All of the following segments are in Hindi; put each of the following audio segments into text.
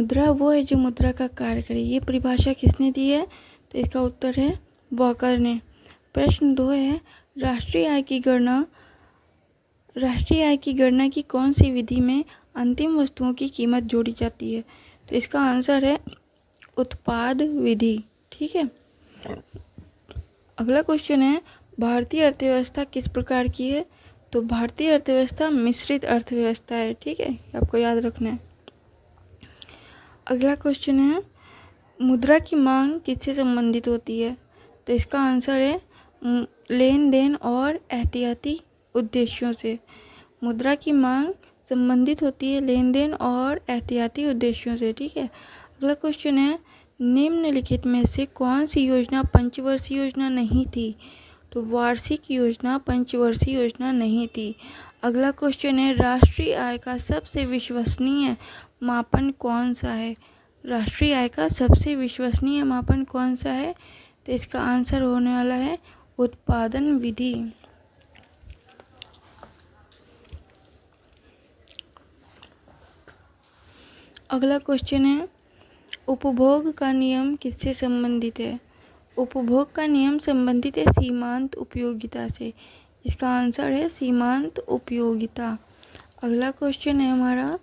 मुद्रा वो है जो मुद्रा का कार्य करे। ये परिभाषा किसने दी है? तो इसका उत्तर है वॉकर ने। प्रश्न 2 है, राष्ट्रीय आय की गणना की कौन सी विधि में अंतिम वस्तुओं की कीमत जोड़ी जाती है? तो इसका आंसर है उत्पाद विधि। ठीक है। अगला क्वेश्चन है, भारतीय अर्थव्यवस्था किस प्रकार की है? तो भारतीय अर्थव्यवस्था मिश्रित अर्थव्यवस्था है। ठीक है, आपको याद रखना है। अगला क्वेश्चन है, मुद्रा की मांग किससे संबंधित होती है? तो इसका आंसर है लेन देन और एहतियाती उद्देश्यों से। मुद्रा की मांग संबंधित होती है लेन देन और एहतियाती उद्देश्यों से। ठीक है। अगला क्वेश्चन है, निम्नलिखित में से कौन सी योजना पंचवर्षीय योजना नहीं थी? तो वार्षिक योजना पंचवर्षीय योजना नहीं थी। अगला क्वेश्चन है, राष्ट्रीय आय का सबसे विश्वसनीय मापन कौन सा है? राष्ट्रीय आय का सबसे विश्वसनीय मापन कौन सा है? तो इसका आंसर होने वाला है उत्पादन विधि। अगला क्वेश्चन है, उपभोग का नियम किससे संबंधित है? उपभोग का नियम संबंधित है सीमांत उपयोगिता से। इसका आंसर है सीमांत उपयोगिता। अगला क्वेश्चन है हमारा,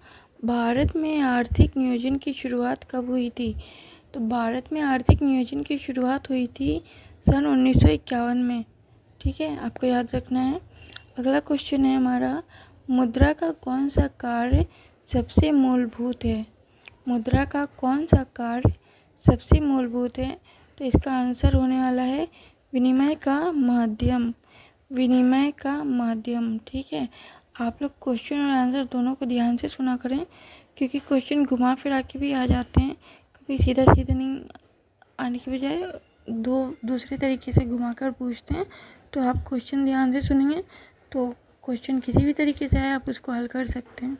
भारत में आर्थिक नियोजन की शुरुआत कब हुई थी? तो भारत में आर्थिक नियोजन की शुरुआत हुई थी सन 1951 में। ठीक है, आपको याद रखना है। अगला क्वेश्चन है हमारा, मुद्रा का कौन सा कार्य सबसे मूलभूत है? मुद्रा का कौन सा कार्य सबसे मूलभूत है? तो इसका आंसर होने वाला है विनिमय का माध्यम। विनिमय का माध्यम। ठीक है, आप लोग क्वेश्चन और आंसर दोनों को ध्यान से सुना करें, क्योंकि क्वेश्चन घुमा फिरा के भी आ जाते हैं। कभी सीधा सीधा नहीं आने की बजाय दूसरे तरीके से घुमाकर पूछते हैं। तो आप क्वेश्चन ध्यान से सुनेंगे तो क्वेश्चन किसी भी तरीके से आए आप उसको हल कर सकते हैं।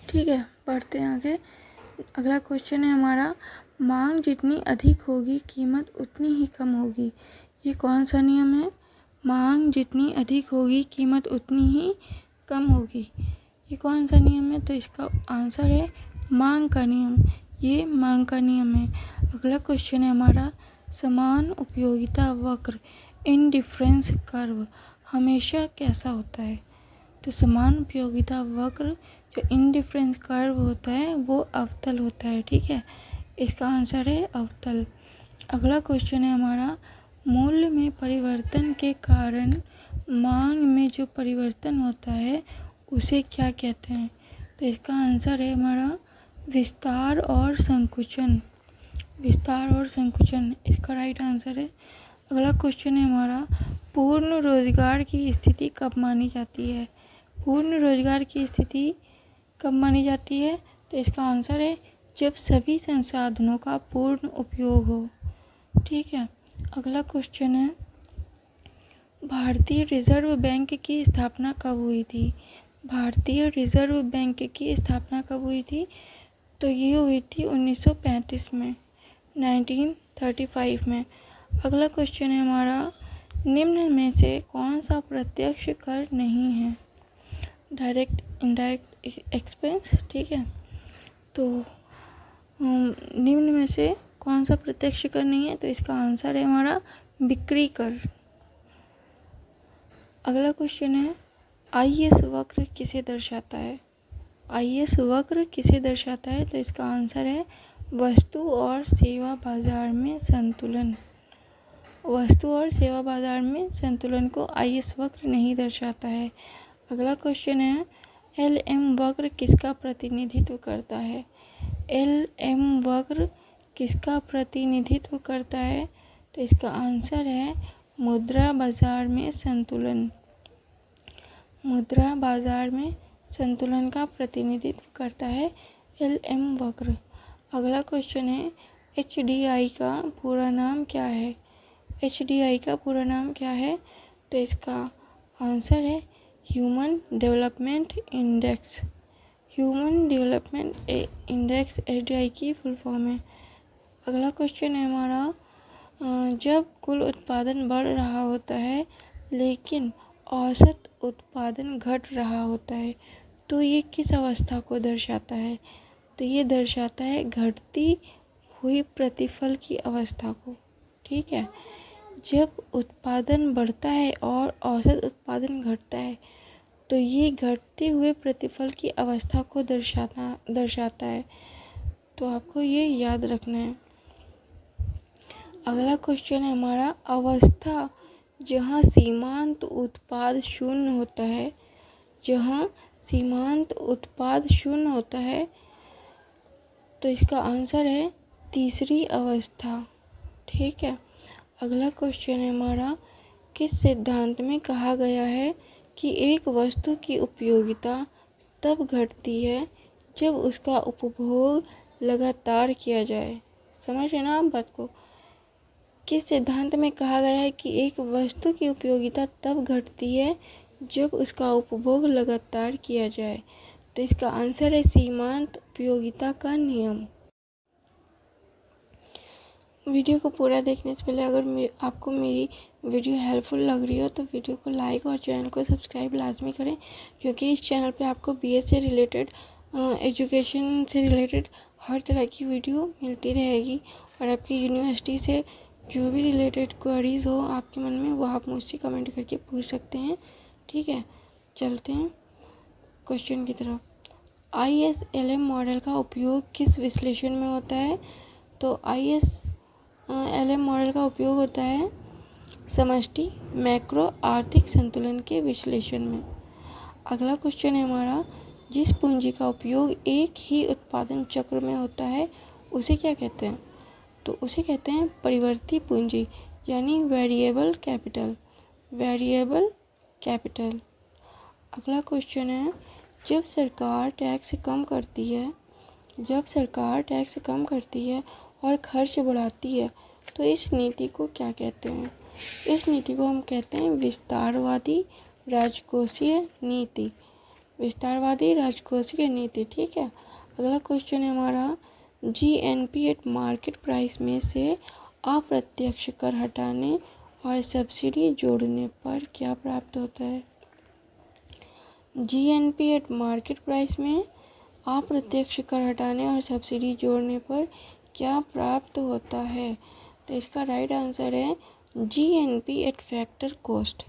ठीक है, पढ़ते हैं आगे। अगला क्वेश्चन है हमारा, मांग जितनी अधिक होगी कीमत उतनी ही कम होगी। ये कौन सा नियम है? मांग जितनी अधिक होगी कीमत उतनी ही कम होगी। ये कौन सा नियम है? तो इसका आंसर है मांग का नियम। ये मांग का नियम है। अगला क्वेश्चन है हमारा, समान उपयोगिता वक्र इंडिफरेंस कर्व हमेशा कैसा होता है? तो समान उपयोगिता वक्र जो इंडिफरेंस कर्व होता है वो अवतल होता है। ठीक है, इसका आंसर है अवतल। अगला क्वेश्चन है हमारा, मूल्य में परिवर्तन के कारण मांग में जो परिवर्तन होता है उसे क्या कहते हैं? तो इसका आंसर है हमारा विस्तार और संकुचन। विस्तार और संकुचन इसका राइट आंसर है। अगला क्वेश्चन है हमारा, पूर्ण रोजगार की स्थिति कब मानी जाती है? पूर्ण रोजगार की स्थिति कब मानी जाती है? तो इसका आंसर है जब सभी संसाधनों का पूर्ण उपयोग हो। ठीक है। अगला क्वेश्चन है, भारतीय रिजर्व बैंक की स्थापना कब हुई थी? भारतीय रिजर्व बैंक की स्थापना कब हुई थी? तो ये हुई थी 1935 में, 1935 में। अगला क्वेश्चन है हमारा, निम्न में से कौन सा प्रत्यक्ष कर नहीं है? Direct indirect expense. ठीक है, तो निम्न में से कौन सा प्रत्यक्ष कर नहीं है? तो इसका आंसर है हमारा बिक्री कर। अगला क्वेश्चन है, आईएस वक्र किसे दर्शाता है? आईएस वक्र किसे दर्शाता है? तो इसका आंसर है वस्तु और सेवा बाजार में संतुलन। वस्तु और सेवा बाजार में संतुलन को आईएस वक्र नहीं दर्शाता है। अगला क्वेश्चन है, एलएम वक्र किसका प्रतिनिधित्व करता है? एलएम वक्र किसका प्रतिनिधित्व करता है? तो इसका आंसर है मुद्रा बाजार में संतुलन। मुद्रा बाजार में संतुलन का प्रतिनिधित्व करता है एलएम वक्र। अगला क्वेश्चन है, एचडीआई का पूरा नाम क्या है? एचडीआई का पूरा नाम क्या है? तो इसका आंसर है human development index. Human development index HDI की फुल फॉर्म है। अगला क्वेश्चन है हमारा, जब कुल उत्पादन बढ़ रहा होता है लेकिन औसत उत्पादन घट रहा होता है तो ये किस अवस्था को दर्शाता है? तो ये दर्शाता है घटती हुई प्रतिफल की अवस्था को। ठीक है, जब उत्पादन बढ़ता है और औसत उत्पादन घटता है तो ये घटते हुए प्रतिफल की अवस्था को दर्शाता है। तो आपको ये याद रखना है। अगला क्वेश्चन है हमारा, अवस्था जहाँ सीमांत उत्पाद शून्य होता है, जहाँ सीमांत उत्पाद शून्य होता है, तो इसका आंसर है तीसरी अवस्था। ठीक है, अगला क्वेश्चन है हमारा, किस सिद्धांत में कहा गया है कि एक वस्तु की उपयोगिता तब घटती है जब उसका उपभोग लगातार किया जाए। समझ रहे ना आप बात को? किस सिद्धांत में कहा गया है कि एक वस्तु की उपयोगिता तब घटती है जब उसका उपभोग लगातार किया जाए? तो इसका आंसर है सीमांत उपयोगिता का नियम। वीडियो को पूरा देखने से पहले अगर आपको मेरी वीडियो हेल्पफुल लग रही हो तो वीडियो को लाइक और चैनल को सब्सक्राइब लाजमी करें, क्योंकि इस चैनल पे आपको बीएस से रिलेटेड, एजुकेशन से रिलेटेड हर तरह की वीडियो मिलती रहेगी। और आपकी यूनिवर्सिटी से जो भी रिलेटेड क्वेरीज हो आपके मन में, वो आप मुझसे कमेंट करके पूछ सकते हैं। ठीक है, चलते हैं क्वेश्चन की तरफ। ISLM मॉडल का उपयोग किस विश्लेषण में होता है? तो ISLM मॉडल का उपयोग होता है समष्टि मैक्रो आर्थिक संतुलन के विश्लेषण में। अगला क्वेश्चन है हमारा, जिस पूंजी का उपयोग एक ही उत्पादन चक्र में होता है उसे क्या कहते हैं? तो उसे कहते हैं परिवर्ती पूंजी, यानी वेरिएबल कैपिटल। Variable capital. अगला क्वेश्चन है, जब सरकार टैक्स कम करती है और खर्च बढ़ाती है तो इस नीति को क्या कहते हैं? इस नीति को हम कहते हैं विस्तारवादी राजकोषीय नीति। विस्तारवादी राजकोषीय नीति। ठीक है, अगला क्वेश्चन है हमारा, GNP एट मार्केट प्राइस में से अप्रत्यक्ष कर हटाने और सब्सिडी जोड़ने पर क्या प्राप्त होता है? GNP एट मार्केट प्राइस में अप्रत्यक्ष कर हटाने और सब्सिडी जोड़ने पर क्या प्राप्त होता है? तो इसका राइट आंसर है GNP eight factor cost.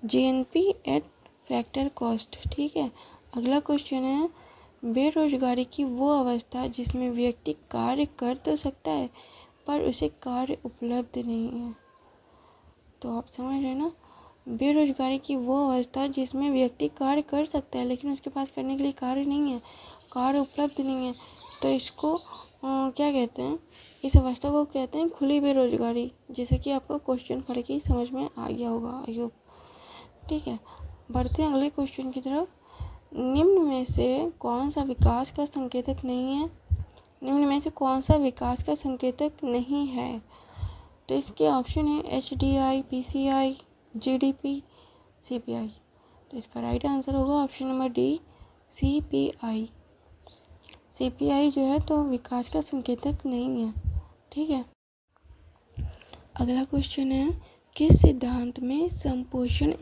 GNP eight factor cost. ठीक है, अगला क्वेश्चन है, बेरोजगारी की वो अवस्था जिसमें व्यक्ति कार्य कर तो सकता है पर उसे कार्य उपलब्ध नहीं है। तो आप समझ रहे ना, बेरोजगारी की वो अवस्था जिसमें व्यक्ति कार्य कर सकता है लेकिन उसके पास करने के लिए कार्य नहीं है, कार्य उपलब्ध नहीं है, तो इसको क्या कहते हैं? इस अवस्था को कहते हैं खुली बेरोजगारी, जैसे कि आपको क्वेश्चन पढ़ के ही समझ में आ गया होगा, आई होप। ठीक है, बढ़ते हैं अगले क्वेश्चन की तरफ। निम्न में से कौन सा विकास का संकेतक नहीं है? निम्न में से कौन सा विकास का संकेतक नहीं है? तो इसके ऑप्शन है HDI, PCI, GDP, CPI। तो इसका राइट आंसर होगा option number D, CPI। CPI जो है तो विकास का संकेतक नहीं है। ठीक है, अगला क्वेश्चन है, किस सिद्धांत में संपोषण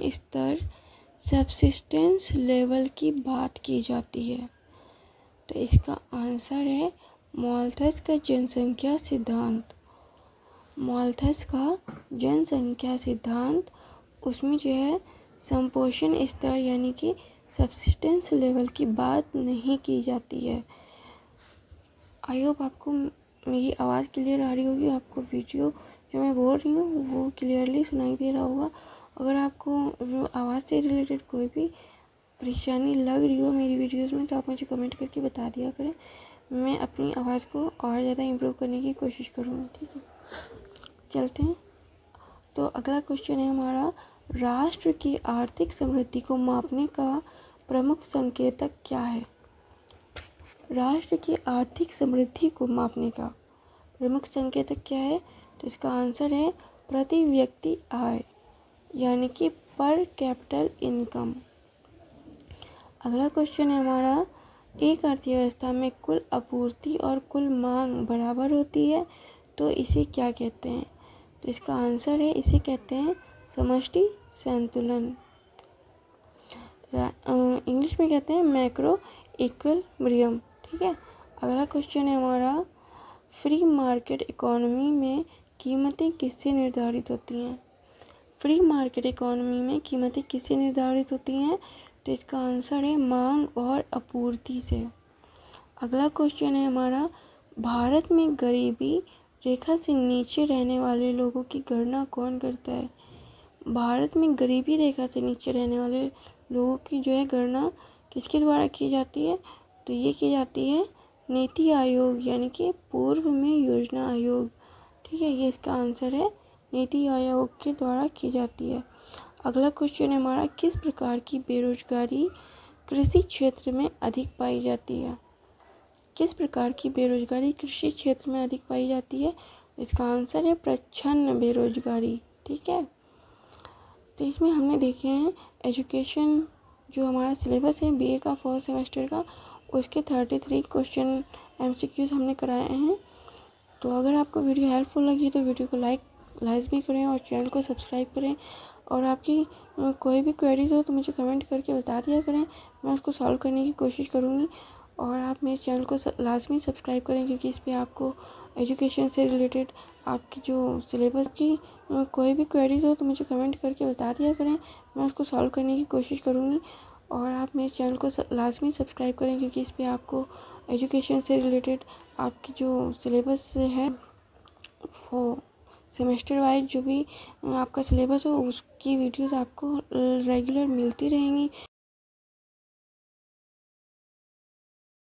स्तर सबसिस्टेंस लेवल की बात की जाती है? तो इसका आंसर है माल्थस का जनसंख्या सिद्धांत। माल्थस का जनसंख्या सिद्धांत, उसमें जो है संपोषण स्तर यानी कि सबसिस्टेंस लेवल की बात नहीं की जाती है। आई होप आपको मेरी आवाज़ क्लियर आ रही होगी, आपको वीडियो जो मैं बोल रही हूँ वो क्लियरली सुनाई दे रहा होगा। अगर आपको आवाज़ से रिलेटेड कोई भी परेशानी लग रही हो मेरी वीडियोस में तो आप मुझे कमेंट करके बता दिया करें, मैं अपनी आवाज़ को और ज़्यादा इम्प्रूव करने की कोशिश करूँगी। ठीक है, चलते हैं। तो अगला क्वेश्चन है हमारा, राष्ट्र की आर्थिक समृद्धि को मापने का प्रमुख संकेतक क्या है? राष्ट्र की आर्थिक समृद्धि को मापने का प्रमुख संकेतक क्या है? तो इसका आंसर है प्रति व्यक्ति आय, यानी कि पर कैपिटल इनकम। अगला क्वेश्चन है हमारा, एक अर्थव्यवस्था में कुल आपूर्ति और कुल मांग बराबर होती है तो इसे क्या कहते हैं? तो इसका आंसर है, इसे कहते हैं समष्टि संतुलन। इंग्लिश में कहते हैं मैक्रो इक्विलिब्रियम। ठीक है। अगला क्वेश्चन है हमारा, फ्री मार्केट इकोनॉमी में कीमतें किससे निर्धारित होती हैं? फ्री मार्केट इकोनॉमी में कीमतें किससे निर्धारित होती हैं? तो इसका आंसर है मांग और आपूर्ति से। अगला क्वेश्चन है हमारा, भारत में गरीबी रेखा से नीचे रहने वाले लोगों की गणना कौन करता है? भारत में गरीबी रेखा से नीचे रहने वाले लोगों की जो है गणना किसके द्वारा की जाती है? तो ये की जाती है नीति आयोग यानी कि पूर्व में योजना आयोग। ठीक है, ये इसका आंसर है, नीति आयोग के द्वारा की जाती है। अगला क्वेश्चन है हमारा, किस प्रकार की बेरोजगारी कृषि क्षेत्र में अधिक पाई जाती है? किस प्रकार की बेरोजगारी कृषि क्षेत्र में अधिक पाई जाती है? इसका आंसर है प्रच्छन्न बेरोजगारी। ठीक है, तो इसमें हमने देखे हैं एजुकेशन जो हमारा सिलेबस है बीए का फर्स्ट सेमेस्टर का, उसके 33 क्वेश्चन एमसीक्यूज हमने कराए हैं। तो अगर आपको वीडियो हेल्पफुल लगी तो वीडियो को लाइक करें और चैनल को सब्सक्राइब करें। और आपकी कोई भी क्वेरीज हो तो मुझे कमेंट करके बता दिया करें, मैं उसको सॉल्व करने की कोशिश करूँगी। और आप मेरे चैनल को लाजमी सब्सक्राइब करें, क्योंकि इस पर आपको एजुकेशन से रिलेटेड आपकी जो सिलेबस की कोई भी क्वेरीज हो तो मुझे कमेंट करके बता दिया करें, मैं उसको सॉल्व करने की कोशिश करूँगी। और आप मेरे चैनल को लाजमी सब्सक्राइब करें, क्योंकि इस पर आपको एजुकेशन से रिलेटेड आपकी जो सिलेबस है वो सेमेस्टर वाइज जो भी आपका सिलेबस हो उसकी वीडियोस आपको रेगुलर मिलती रहेंगी।